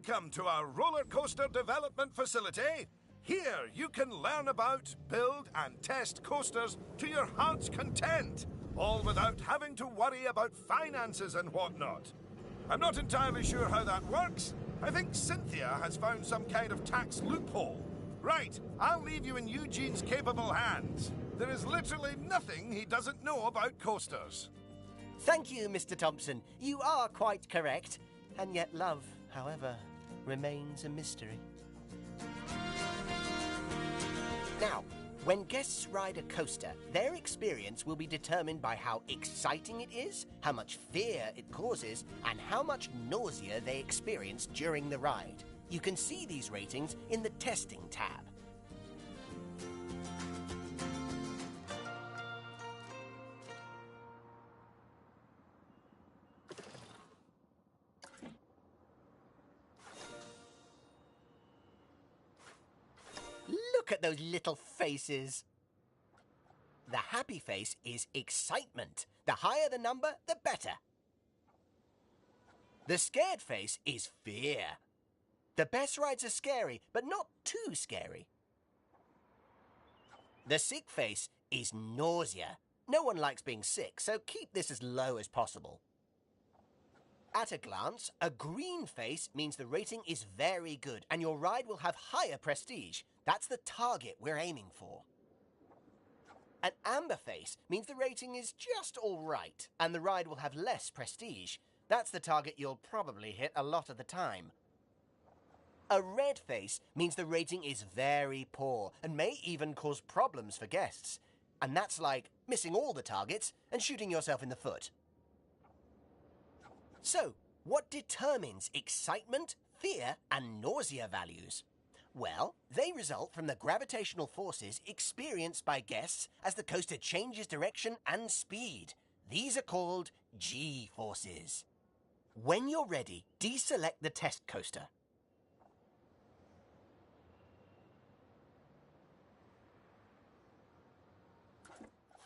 Welcome to our roller coaster development facility. Here you can learn about, build and test coasters to your heart's content, all without having to worry about finances and whatnot. I'm not entirely sure how that works. I think Cynthia has found some kind of tax loophole. Right, I'll leave you in Eugene's capable hands. There is literally nothing he doesn't know about coasters. Thank you, Mr. Thompson. You are quite correct. And yet love, however, remains a mystery. Now, when guests ride a coaster, their experience will be determined by how exciting it is, how much fear it causes, and how much nausea they experience during the ride. You can see these ratings in the Testing tab. Look at those little faces. The happy face is excitement. The higher the number, the better. The scared face is fear. The best rides are scary, but not too scary. The sick face is nausea. No one likes being sick, so keep this as low as possible. At a glance, a green face means the rating is very good and your ride will have higher prestige. That's the target we're aiming for. An amber face means the rating is just all right and the ride will have less prestige. That's the target you'll probably hit a lot of the time. A red face means the rating is very poor and may even cause problems for guests. And that's like missing all the targets and shooting yourself in the foot. So, what determines excitement, fear, and nausea values? Well, they result from the gravitational forces experienced by guests as the coaster changes direction and speed. These are called G-forces. When you're ready, deselect the test coaster.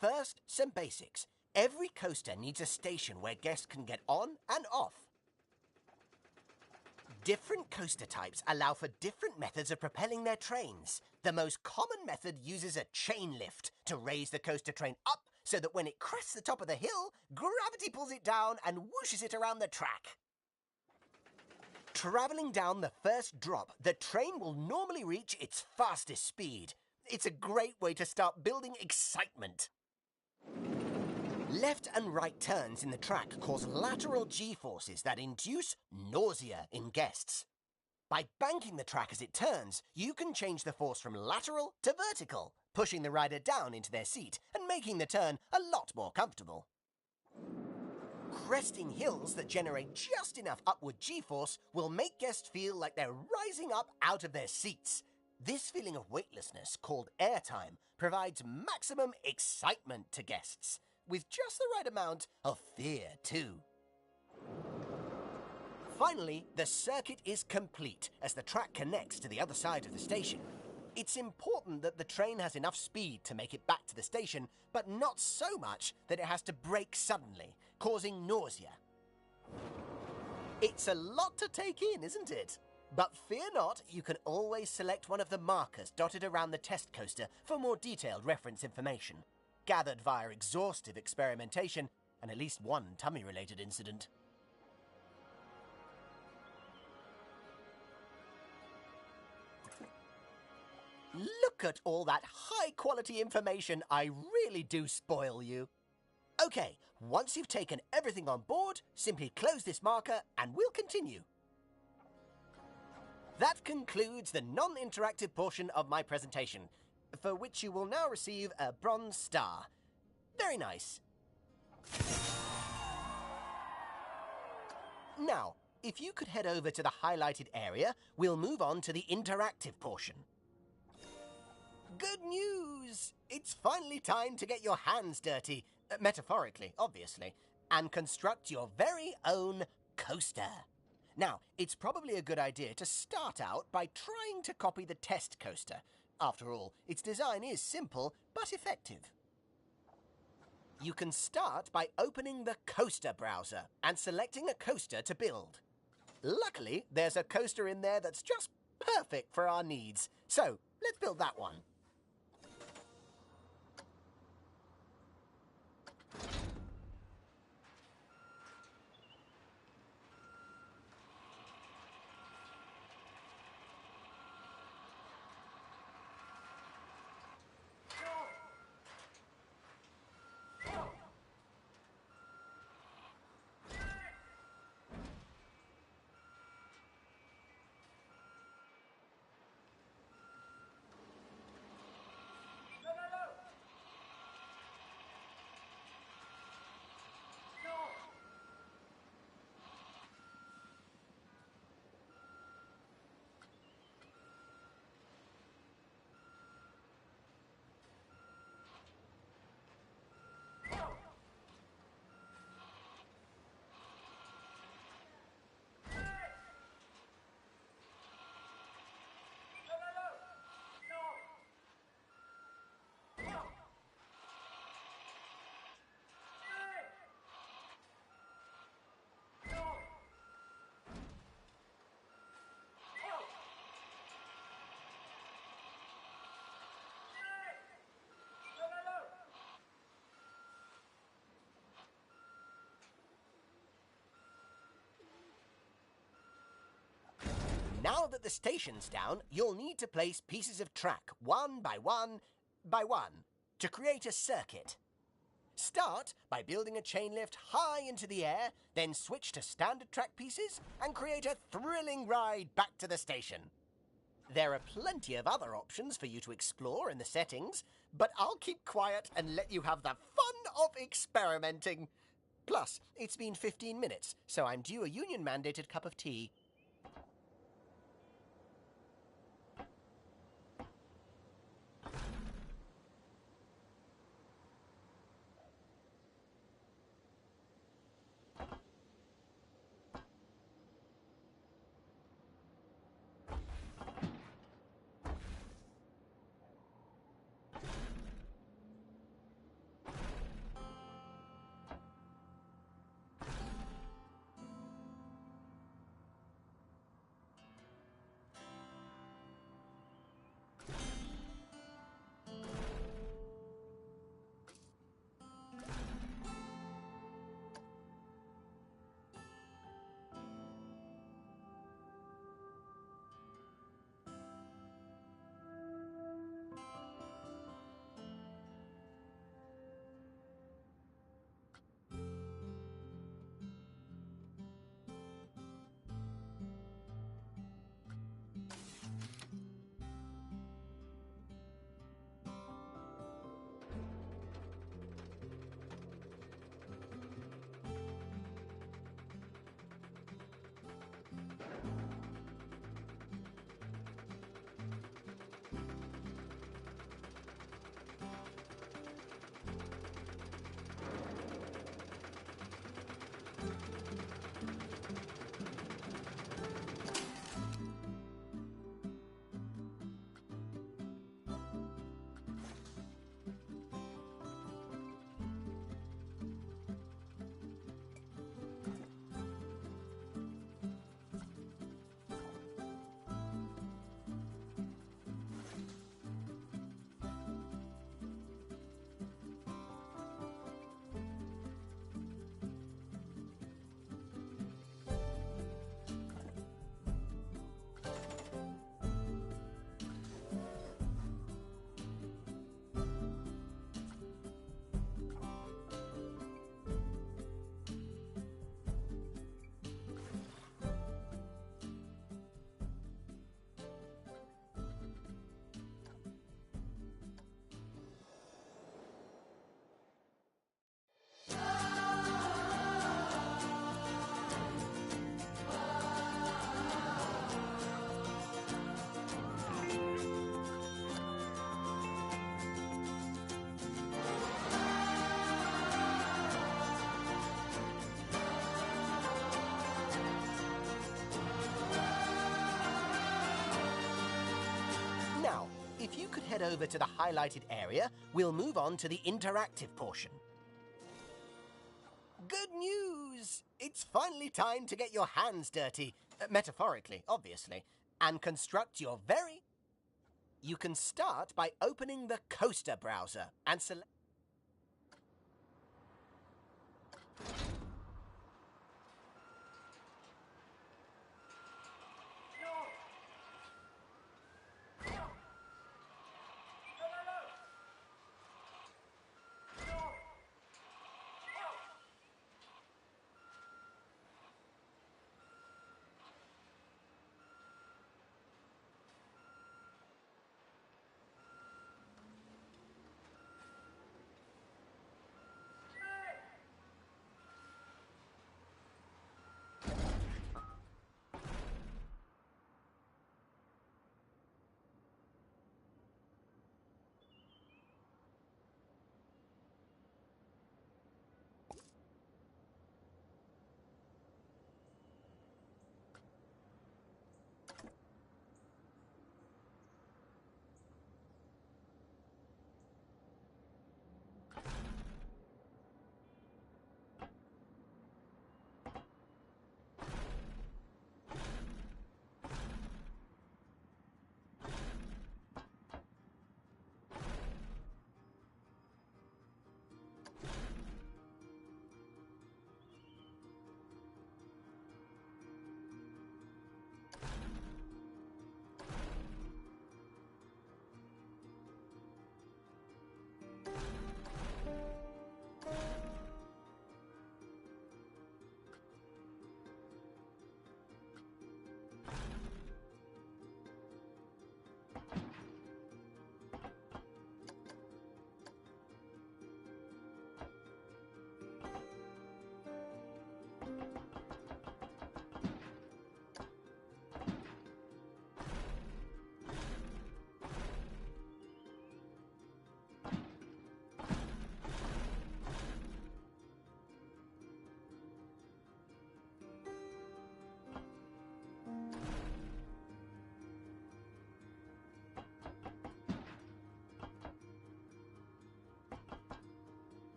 First, some basics. Every coaster needs a station where guests can get on and off. Different coaster types allow for different methods of propelling their trains. The most common method uses a chain lift to raise the coaster train up so that when it crests the top of the hill, gravity pulls it down and whooshes it around the track. Travelling down the first drop, the train will normally reach its fastest speed. It's a great way to start building excitement. Left and right turns in the track cause lateral G-forces that induce nausea in guests. By banking the track as it turns, you can change the force from lateral to vertical, pushing the rider down into their seat and making the turn a lot more comfortable. Cresting hills that generate just enough upward G-force will make guests feel like they're rising up out of their seats. This feeling of weightlessness, called airtime, provides maximum excitement to guests, with just the right amount of fear too. Finally, the circuit is complete as the track connects to the other side of the station. It's important that the train has enough speed to make it back to the station, but not so much that it has to brake suddenly, causing nausea. It's a lot to take in, isn't it? But fear not, you can always select one of the markers dotted around the test coaster for more detailed reference information, gathered via exhaustive experimentation and at least one tummy-related incident. Look at all that high-quality information. I really do spoil you. Okay, once you've taken everything on board, simply close this marker and we'll continue. That concludes the non-interactive portion of my presentation, for which you will now receive a bronze star. Very nice. Now, if you could head over to the highlighted area, we'll move on to the interactive portion. Good news! It's finally time to get your hands dirty, metaphorically, obviously, and construct your very own coaster. Now, it's probably a good idea to start out by trying to copy the test coaster. After all, its design is simple but effective. You can start by opening the coaster browser and selecting a coaster to build. Luckily, there's a coaster in there that's just perfect for our needs. So, let's build that one. Now that the station's down, you'll need to place pieces of track one by one by one to create a circuit. Start by building a chain lift high into the air, then switch to standard track pieces and create a thrilling ride back to the station. There are plenty of other options for you to explore in the settings, but I'll keep quiet and let you have the fun of experimenting. Plus, it's been 15 minutes, so I'm due a union-mandated cup of tea. If you could head over to the highlighted area, we'll move on to the interactive portion. Good news! It's finally time to get your hands dirty. Metaphorically, obviously. And construct your very... You can start by opening the Coaster browser and select...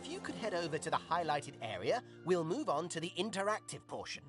if you could head over to the highlighted area, we'll move on to the interactive portion.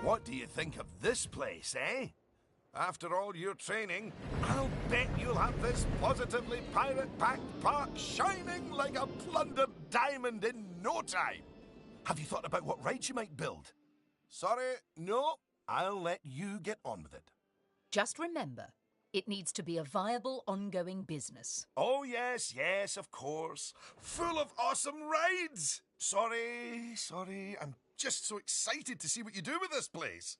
What do you think of this place, eh? After all your training, I'll bet you'll have this positively pirate-packed park shining like a plundered diamond in no time. Have you thought about what rides you might build? Sorry, no. I'll let you get on with it. Just remember, it needs to be a viable, ongoing business. Oh, yes, yes, of course. Full of awesome rides! Sorry. I'm just so excited to see what you do with this place.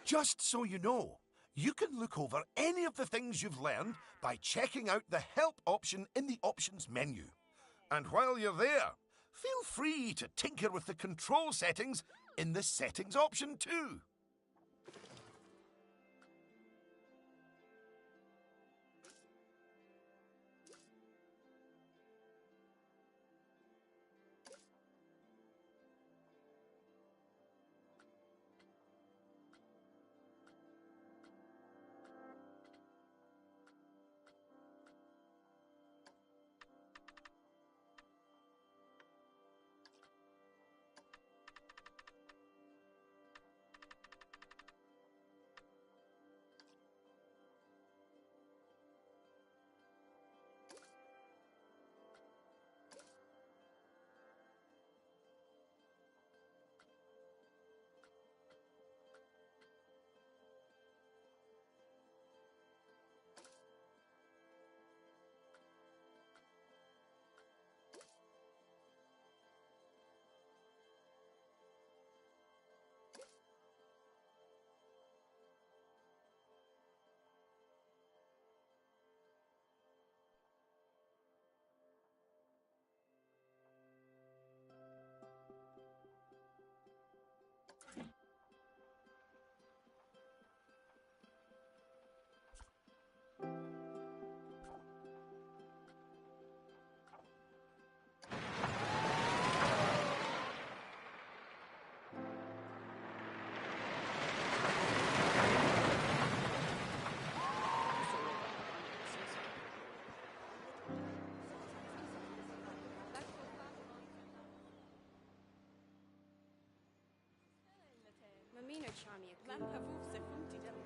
Just so you know, you can look over any of the things you've learned by checking out the Help option in the Options menu. And while you're there, feel free to tinker with the control settings in the Settings option too. Camino Charmia, Glam Havuf Sefunti Deli.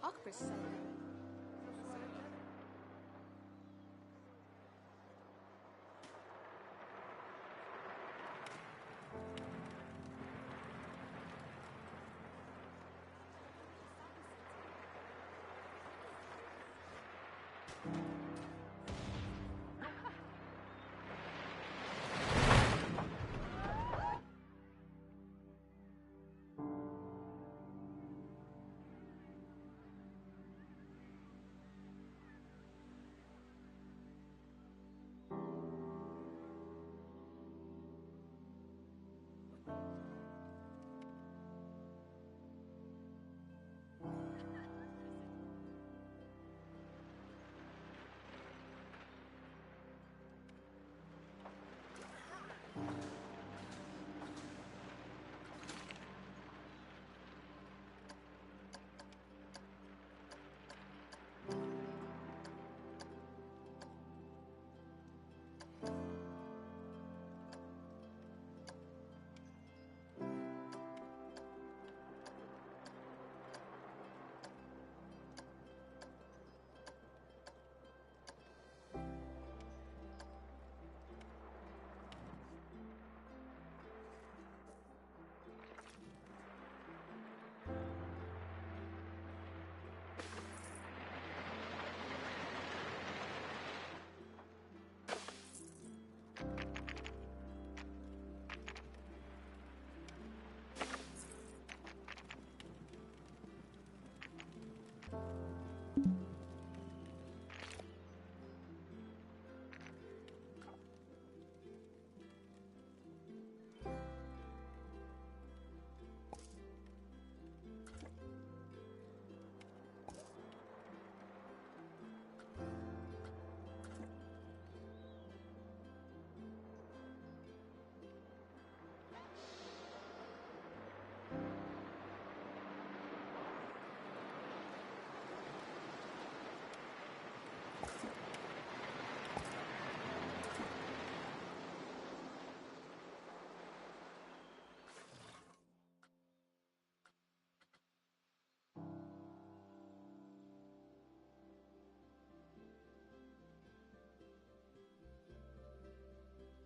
Akbris